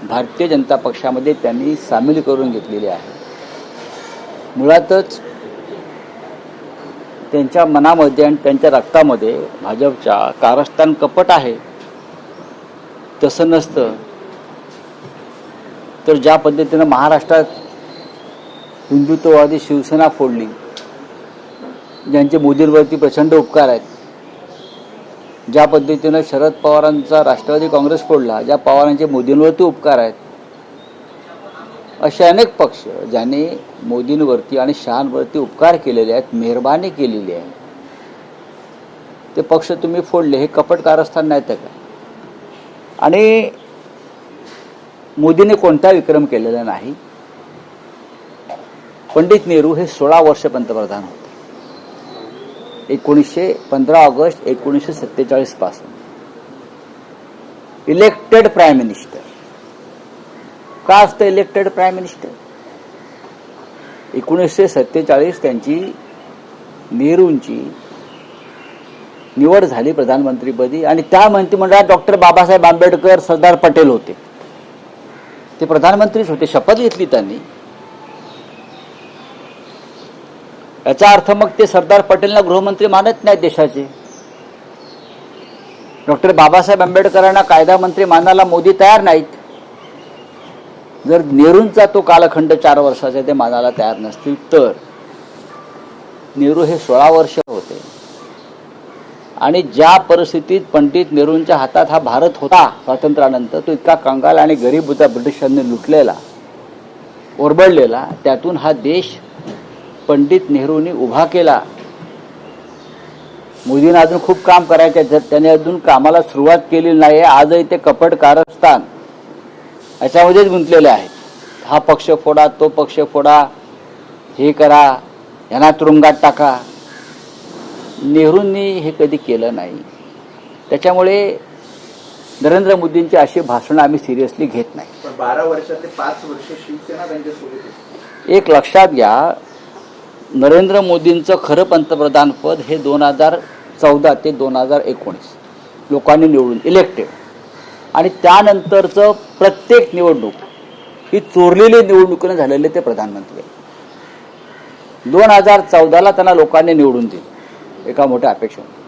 भारतीय जनता पक्षामध्ये त्यांनी सामील करून घेतलेले आहे। मुळातच त्यांच्या मनामध्ये आणि त्यांच्या रक्तामध्ये भाजपच्या कारस्थान कपट आहे। तसं नसतं तर ज्या पद्धतीनं महाराष्ट्रात हिंदुत्ववादी शिवसेना फोडली, ज्यांचे मोदींवरती प्रचंड उपकार आहेत, ज्या पद्धतीनं शरद पवारांचा राष्ट्रवादी काँग्रेस फोडला, ज्या पवारांचे मोदींवरती उपकार आहेत, असे अनेक पक्ष ज्यांनी मोदींवरती आणि शहांवरती उपकार केलेले आहेत, मेहरबानी केलेली आहे, ते पक्ष तुम्ही फोडले। हे कपट कारस्थान नाही तर काय? आणि मोदीने कोणता विक्रम केलेला नाही। पंडित नेहरू हे 16 वर्ष पंतप्रधान होते। 15 ऑगस्ट 1947 पासून इलेक्टेड प्राईम मिनिस्टर। का असतं इलेक्टेड प्राईम मिनिस्टर? 1947 त्यांची नेहरूंची निवड झाली प्रधानमंत्रीपदी आणि त्या मंत्रिमंडळात डॉक्टर बाबासाहेब आंबेडकर, सरदार पटेल होते। ते प्रधानमंत्रीच होते, शपथ घेतली त्यांनी। याचा अर्थ मग ते सरदार पटेलना गृहमंत्री मानत नाहीत देशाचे। डॉक्टर बाबासाहेब आंबेडकरांना कायदा मंत्री मानायला मोदी तयार नाहीत। जर नेहरूंचा तो कालखंड 4 वर्षाचा ते मानायला तयार नसतील तर नेहरू हे 16 वर्ष होते। आणि ज्या परिस्थितीत पंडित नेहरूंच्या हातात हा भारत होता स्वातंत्र्यानंतर, तो इतका कंगाल आणि गरीब होता, ब्रिटिशांनी लुटलेला, ओरबडलेला, त्यातून हा देश पंडित नेहरूंनी उभा केला। मोदींना अजून खूप काम करायचे, त्याने अजून कामाला सुरुवात केली नाही। आजही ते कपट कारस्थान याच्यामध्येच गुंतलेले आहेत। हा पक्ष फोडा, तो पक्ष फोडा, हे करा, यांना तुरुंगात टाका। नेहरूंनी हे कधी केलं नाही। त्याच्यामुळे नरेंद्र मोदींची अशी भाषणं आम्ही सिरियसली घेत नाही। 12 वर्षातले 5 वर्ष शिवसेना त्यांच्यासोबत। एक लक्षात घ्या, नरेंद्र मोदींचं खरं पंतप्रधान पद हे 2014 ते 2019 लोकांनी निवडून इलेक्टेड, आणि त्यानंतरचं प्रत्येक निवडणूक ही चोरलेली निवडणुकीने झालेले ते प्रधानमंत्री। 2014ला त्यांना लोकांनी निवडून दिले एका मोठ्या अपेक्षेने।